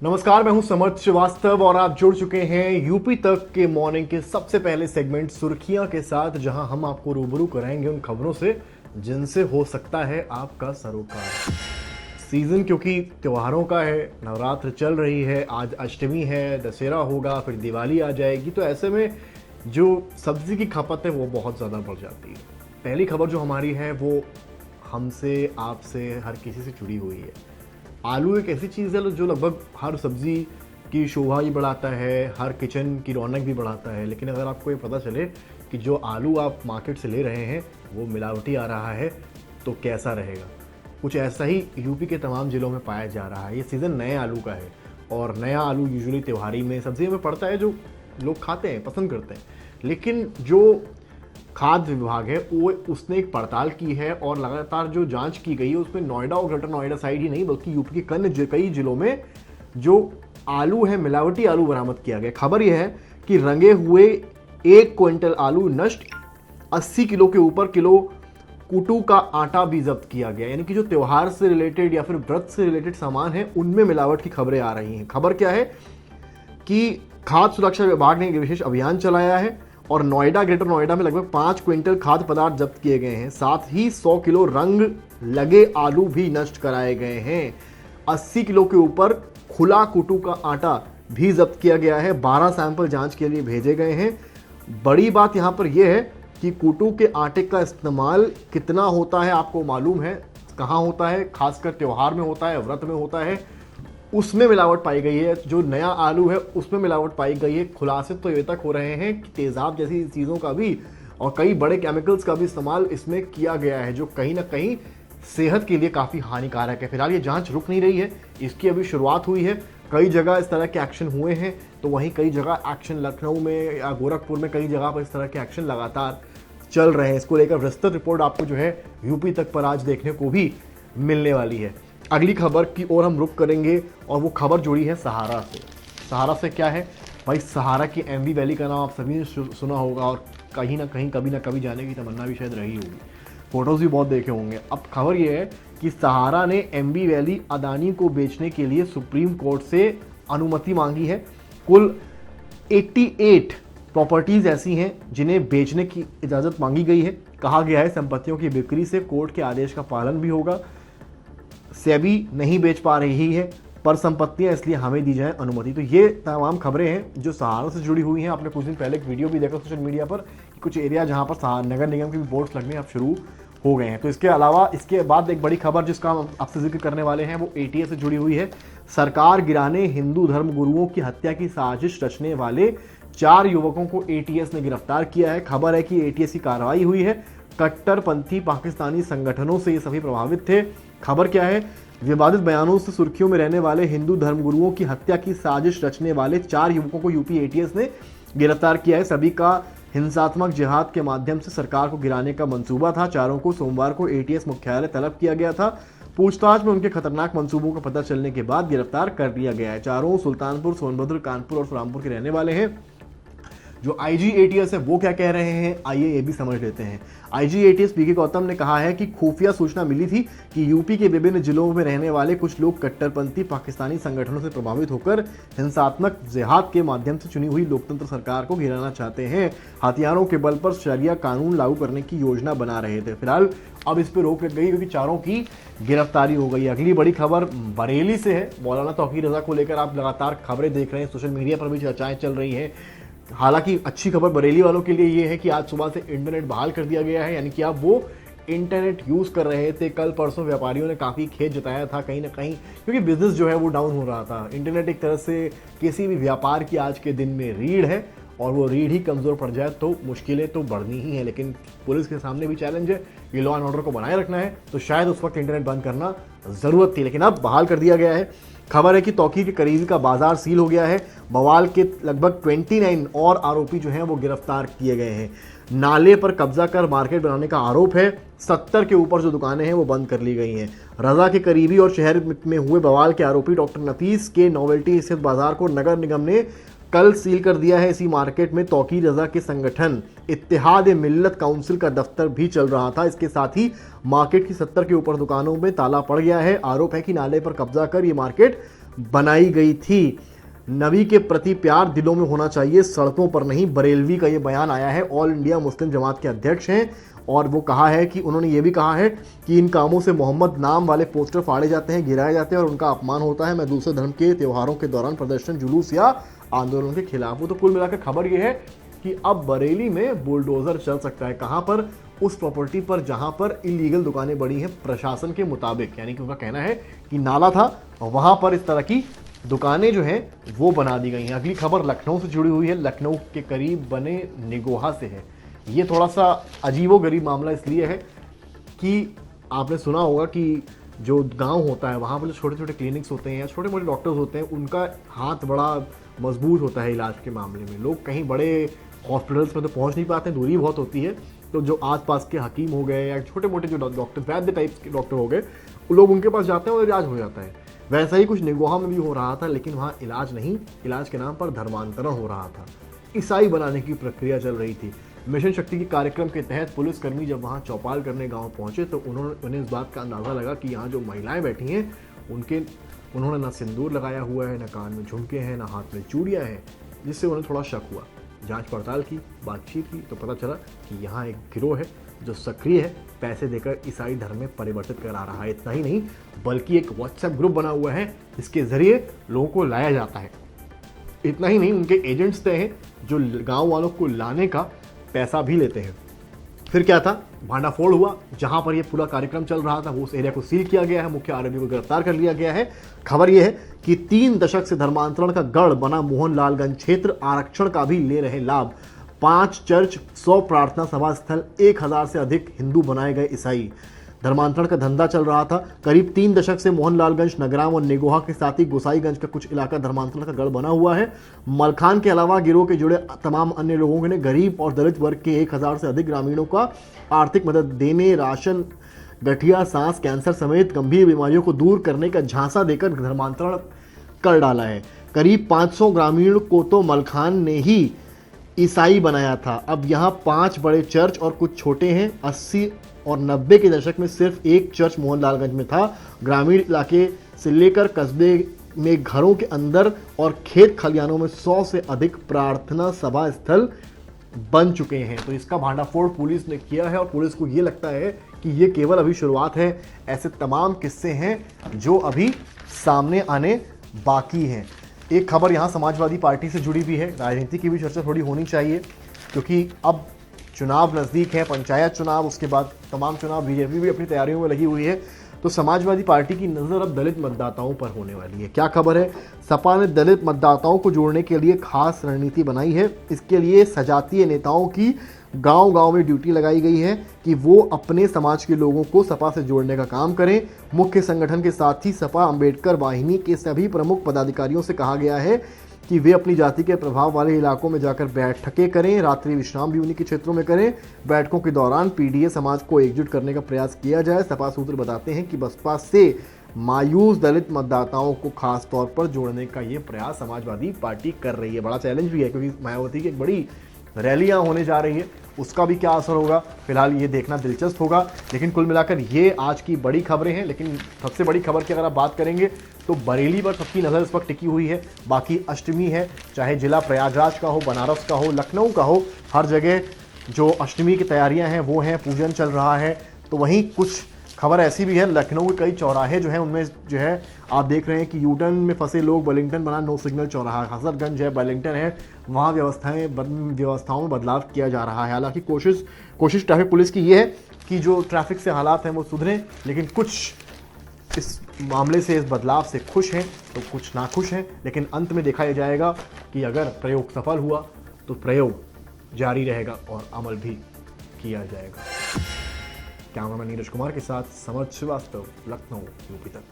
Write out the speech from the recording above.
नमस्कार, मैं हूं समर्थ श्रीवास्तव और आप जुड़ चुके हैं यूपी तक के मॉर्निंग के सबसे पहले सेगमेंट सुर्खियां के साथ, जहां हम आपको रूबरू कराएंगे उन खबरों से जिनसे हो सकता है आपका सरोकार। सीजन क्योंकि त्योहारों का है, नवरात्र चल रही है, आज अष्टमी है, दशहरा होगा, फिर दिवाली आ जाएगी, तो ऐसे में जो सब्जी की खपत है वो बहुत ज़्यादा बढ़ जाती है। पहली खबर जो हमारी है वो हमसे, आपसे, हर किसी से जुड़ी हुई है। आलू एक ऐसी चीज़ है जो लगभग हर सब्जी की शोभा ही बढ़ाता है, हर किचन की रौनक भी बढ़ाता है। लेकिन अगर आपको ये पता चले कि जो आलू आप मार्केट से ले रहे हैं वो मिलावटी आ रहा है तो कैसा रहेगा। कुछ ऐसा ही यूपी के तमाम ज़िलों में पाया जा रहा है। ये सीज़न नए आलू का है और नया आलू यूजुअली त्योहारी में सब्जियों में पड़ता है, जो लोग खाते हैं, पसंद करते हैं। लेकिन जो खाद्य विभाग है वो उसने एक पड़ताल की है और लगातार जो जांच की गई है उसमें नोएडा और ग्रेटर नोएडा साइड ही नहीं बल्कि यूपी के कई जिलों में जो आलू है, मिलावटी आलू बरामद किया गया। खबर यह है कि रंगे हुए 1 क्विंटल आलू नष्ट, 80 किलो के ऊपर किलो कुटू का आटा भी जब्त किया गया। यानी कि जो त्योहार से रिलेटेड या फिर व्रत से रिलेटेड सामान है उनमें मिलावट की खबरें आ रही हैं। खबर क्या है कि खाद्य सुरक्षा विभाग ने एक विशेष अभियान चलाया है और नोएडा, ग्रेटर नोएडा में लगभग 5 क्विंटल खाद्य पदार्थ जब्त किए गए हैं। साथ ही 100 किलो रंग लगे आलू भी नष्ट कराए गए हैं। 80 किलो के ऊपर खुला कुटू का आटा भी जब्त किया गया है। 12 सैंपल जांच के लिए भेजे गए हैं। बड़ी बात यहां पर यह है कि कुटू के आटे का इस्तेमाल कितना होता है आपको मालूम है, कहाँ होता है, खासकर त्योहार में होता है, व्रत में होता है, उसमें मिलावट पाई गई है। जो नया आलू है उसमें मिलावट पाई गई है। खुलासे तो ये तक हो रहे हैं कि तेजाब जैसी चीज़ों का भी और कई बड़े केमिकल्स का भी इस्तेमाल इसमें किया गया है, जो कहीं ना कहीं सेहत के लिए काफ़ी हानिकारक है। फिलहाल ये जांच रुक नहीं रही है, इसकी अभी शुरुआत हुई है। कई जगह इस तरह के एक्शन हुए हैं, तो वहीं कई जगह एक्शन लखनऊ में या गोरखपुर में कई जगह पर इस तरह के एक्शन लगातार चल रहे हैं। इसको लेकर विस्तृत रिपोर्ट आपको जो है यूपी तक पर आज देखने को भी मिलने वाली है। अगली खबर की ओर हम रुख करेंगे और वो खबर जुड़ी है सहारा से। सहारा से क्या है भाई, सहारा की एमवी वैली का नाम आप सभी ने सुना होगा और कहीं ना कहीं कभी ना कभी जाने की तमन्ना भी शायद रही होगी, फोटोज भी बहुत देखे होंगे। अब खबर ये है कि सहारा ने एमवी वैली अदानी को बेचने के लिए सुप्रीम कोर्ट से अनुमति मांगी है। कुल 88 प्रॉपर्टीज ऐसी हैं जिन्हें बेचने की इजाज़त मांगी गई है। कहा गया है संपत्तियों की बिक्री से कोर्ट के आदेश का पालन भी होगा। सेबी नहीं बेच पा रही है पर संपत्तियां, इसलिए हमें दी जाए अनुमति। तो ये तमाम खबरें हैं जो सहारा से जुड़ी हुई हैं। आपने कुछ दिन पहले एक वीडियो भी देखा सोशल मीडिया पर, कुछ एरिया जहां पर नगर निगम के भी बोर्ड्स लगने अब शुरू हो गए हैं। तो इसके अलावा इसके बाद एक बड़ी खबर जिसका हम आपसे जिक्र करने वाले हैं वो एटीएस से जुड़ी हुई है। सरकार गिराने हिंदू धर्म गुरुओं की हत्या की साजिश रचने वाले 4 युवकों को एटीएस ने गिरफ्तार किया है। खबर है कि एटीएस की कार्रवाई हुई है। कट्टरपंथी पाकिस्तानी संगठनों से ये सभी प्रभावित थे। खबर क्या है, विवादित बयानों से सुर्खियों में रहने वाले हिंदू धर्मगुरुओं की हत्या की साजिश रचने वाले 4 युवकों को यूपी एटीएस ने गिरफ्तार किया है। सभी का हिंसात्मक जिहाद के माध्यम से सरकार को गिराने का मंसूबा था। चारों को सोमवार को एटीएस मुख्यालय तलब किया गया था। पूछताछ में उनके खतरनाक मंसूबों का पता चलने के बाद गिरफ्तार कर लिया गया है। चारों सुल्तानपुर, सोनभद्र, कानपुर और रामपुर के रहने वाले हैं। जो आईजी एटीएस है वो क्या कह रहे हैं, आइए ये भी समझ लेते हैं। आईजी एटीएस पीके गौतम ने कहा है कि खुफिया सूचना मिली थी कि यूपी के विभिन्न जिलों में रहने वाले कुछ लोग कट्टरपंथी पाकिस्तानी संगठनों से प्रभावित होकर हिंसात्मक जिहाद के माध्यम से चुनी हुई लोकतंत्र सरकार को गिराना चाहते हैं। हथियारों के बल पर शरिया कानून लागू करने की योजना बना रहे थे। फिलहाल अब इस पर रोक लग गई क्योंकि चारों की गिरफ्तारी हो गई। अगली बड़ी खबर बरेली से है। मौलाना तौकीर रजा को लेकर आप लगातार खबरें देख रहे हैं, सोशल मीडिया पर भी चर्चाएं चल रही हैं। हालांकि अच्छी खबर बरेली वालों के लिए ये है कि आज सुबह से इंटरनेट बहाल कर दिया गया है, यानी कि अब वो इंटरनेट यूज़ कर रहे थे। कल परसों व्यापारियों ने काफ़ी खेद जताया था कहीं ना कहीं, क्योंकि बिजनेस जो है वो डाउन हो रहा था। इंटरनेट एक तरह से किसी भी व्यापार की आज के दिन में रीढ़ है और वो रीढ़ ही कमज़ोर पड़ जाए तो मुश्किलें तो बढ़नी ही है। लेकिन पुलिस के सामने भी चैलेंज है कि लॉ एंड ऑर्डर को बनाए रखना है, तो शायद उस वक्त इंटरनेट बंद करना ज़रूरत थी, लेकिन अब बहाल कर दिया गया है। खबर है कि तौकीर के करीबी का बाजार सील हो गया है। बवाल के लगभग 29 और आरोपी जो हैं वो गिरफ्तार किए गए हैं। नाले पर कब्जा कर मार्केट बनाने का आरोप है। 70 के ऊपर जो दुकानें हैं वो बंद कर ली गई हैं। रजा के करीबी और शहर में हुए बवाल के आरोपी डॉक्टर नफीस के नोवेल्टी स्थित बाजार को नगर निगम ने कल सील कर दिया है। इसी मार्केट में तौकीर रजा के संगठन इत्तेहाद मिल्लत काउंसिल का दफ्तर भी चल रहा था। इसके साथ ही मार्केट की 70 के ऊपर दुकानों में ताला पड़ गया है। आरोप है कि नाले पर कब्जा कर ये मार्केट बनाई गई थी। नबी के प्रति प्यार दिलों में होना चाहिए, सड़कों पर नहीं। बरेलवी का ये बयान आया है, ऑल इंडिया मुस्लिम जमात के अध्यक्ष हैं, और वो कहा है कि उन्होंने ये भी कहा है कि इन कामों से मोहम्मद नाम वाले पोस्टर फाड़े जाते हैं, गिराए जाते हैं और उनका अपमान होता है। मैं दूसरे धर्म के त्योहारों के दौरान प्रदर्शन, जुलूस या आंदोलन के खिलाफ हूँ। तो कुल मिलाकर खबर ये है कि अब बरेली में बुलडोजर चल सकता है। कहाँ पर? उस प्रॉपर्टी पर जहां पर इलीगल दुकानें बड़ी हैं प्रशासन के मुताबिक, यानी कि उनका कहना है कि नाला था और वहां पर इस तरह की दुकानें जो हैं वो बना दी गई हैं। अगली खबर लखनऊ से जुड़ी हुई है, लखनऊ के करीब बने निगोहा से है। ये थोड़ा सा अजीबोगरीब मामला इसलिए है कि आपने सुना होगा कि जो गांव होता है वहाँ पर जो छोटे छोटे क्लिनिक्स होते हैं या छोटे मोटे डॉक्टर्स होते हैं, उनका हाथ बड़ा मजबूत होता है इलाज के मामले में। लोग कहीं बड़े हॉस्पिटल्स में तो पहुँच नहीं पाते, दूरी बहुत होती है। तो जो आसपास के हकीम हो गए या छोटे मोटे जो डॉक्टर, वैद्य टाइप्स के डॉक्टर हो गए, लोग उनके पास जाते हैं और इलाज हो जाता है। वैसा ही कुछ निगोहा में भी हो रहा था, लेकिन वहाँ इलाज नहीं, इलाज के नाम पर धर्मांतरण हो रहा था। ईसाई बनाने की प्रक्रिया चल रही थी। मिशन शक्ति के कार्यक्रम के तहत पुलिसकर्मी जब वहाँ चौपाल करने गांव पहुंचे तो उन्हें इस बात का अंदाज़ा लगा कि यहाँ जो महिलाएं बैठी हैं उन्होंने ना सिंदूर लगाया हुआ है, ना कान में झुमके हैं, ना हाथ में चूड़ियाँ हैं, जिससे उन्हें थोड़ा शक हुआ। जांच पड़ताल की, बातचीत की तो पता चला कि यहाँ एक गिरोह है जो सक्रिय है, पैसे देकर ईसाई धर्म में परिवर्तित करा रहा है। इतना ही नहीं, बल्कि एक व्हाट्सएप ग्रुप बना हुआ है जिसके जरिए लोगों को लाया जाता है। इतना ही नहीं, उनके एजेंट्स तय हैं जो गांव वालों को लाने का पैसा भी लेते हैं। फिर क्या था? भांडाफोड़ हुआ। जहां पर यह पूरा कार्यक्रम चल रहा था वो उस एरिया को सील किया गया है, मुख्य आरोपी को गिरफ्तार कर लिया गया है। खबर यह है कि 3 दशक से धर्मांतरण का गढ़ बना मोहनलालगंज क्षेत्र आरक्षण का भी ले रहे लाभ। 5 चर्च, 100 प्रार्थना सभा स्थल, 1000 से अधिक हिंदू बनाए गए ईसाई। धर्मांतरण का धंधा चल रहा था। करीब 3 दशक से मोहनलालगंज, नगराम और निगोहा के साथ ही गोसाईगंज का कुछ इलाका धर्मांतरण का गढ़ बना हुआ है। मलखान के अलावा गिरोह के जुड़े तमाम अन्य लोगों ने गरीब और दलित वर्ग के 1000 से अधिक ग्रामीणों का आर्थिक मदद देने, राशन, गठिया, सांस, कैंसर समेत गंभीर बीमारियों को दूर करने का झांसा देकर धर्मांतरण कर डाला है। करीब 500 ग्रामीण को तो मलखान ने ही ईसाई बनाया था। अब यहाँ 5 बड़े चर्च और कुछ छोटे हैं। 80 और 90 के दशक में सिर्फ एक चर्च मोहनलालगंज में था। ग्रामीण इलाके से लेकर कस्बे में घरों के अंदर और खेत खलिहानों में 100 से अधिक प्रार्थना सभा स्थल बन चुके हैं। तो इसका भांडाफोड़ पुलिस ने किया है और पुलिस को ये लगता है कि ये केवल अभी शुरुआत है। ऐसे तमाम किस्से हैं जो अभी सामने आने बाकी हैं। एक खबर यहाँ समाजवादी पार्टी से जुड़ी भी है। राजनीति की भी चर्चा थोड़ी होनी चाहिए क्योंकि अब चुनाव नज़दीक है, पंचायत चुनाव, उसके बाद तमाम चुनाव। बीजेपी भी अपनी तैयारियों में लगी हुई है। तो समाजवादी पार्टी की नज़र अब दलित मतदाताओं पर होने वाली है। क्या खबर है? सपा ने दलित मतदाताओं को जोड़ने के लिए खास रणनीति बनाई है। इसके लिए सजातीय नेताओं की गांव-गांव में ड्यूटी लगाई गई है कि वो अपने समाज के लोगों को सपा से जोड़ने का काम करें। मुख्य संगठन के साथ ही सपा अंबेडकर वाहिनी के सभी प्रमुख पदाधिकारियों से कहा गया है कि वे अपनी जाति के प्रभाव वाले इलाकों में जाकर बैठकें करें, रात्रि विश्राम भी उन्हीं के क्षेत्रों में करें। बैठकों के दौरान पीडीए समाज को एकजुट करने का प्रयास किया जाए। सपा सूत्र बताते हैं कि बसपा से मायूस दलित मतदाताओं को खास तौर पर जोड़ने का ये प्रयास समाजवादी पार्टी कर रही है। बड़ा चैलेंज भी है क्योंकि मायावती की एक बड़ी रैलियां होने जा रही है, उसका भी क्या असर होगा फिलहाल ये देखना दिलचस्प होगा। लेकिन कुल मिलाकर ये आज की बड़ी खबरें हैं। लेकिन सबसे बड़ी खबर की अगर आप बात करेंगे तो बरेली पर सबकी नज़र इस वक्त टिकी हुई है। बाकी अष्टमी है, चाहे जिला प्रयागराज का हो, बनारस का हो, लखनऊ का हो, हर जगह जो अष्टमी की तैयारियां हैं वो हैं, पूजन चल रहा है। तो वहीं कुछ खबर ऐसी भी है, लखनऊ के कई चौराहे जो हैं उनमें जो है आप देख रहे हैं कि यूटर्न में फंसे लोग, वेलिंगटन बना नो सिग्नल चौराहा, हजरतगंज है, वेलिंगटन है, वहाँ व्यवस्थाओं में बदलाव किया जा रहा है। हालांकि कोशिश ट्रैफिक पुलिस की ये है कि जो ट्रैफिक से हालात हैं वो सुधरें, लेकिन कुछ इस मामले से, इस बदलाव से खुश हैं तो कुछ नाखुश हैं। लेकिन अंत में देखा जाएगा कि अगर प्रयोग सफल हुआ तो प्रयोग जारी रहेगा और अमल भी किया जाएगा। कैमरामैन नीरज कुमार के साथ समर्थ श्रीवास्तव, लखनऊ, यूपी तक।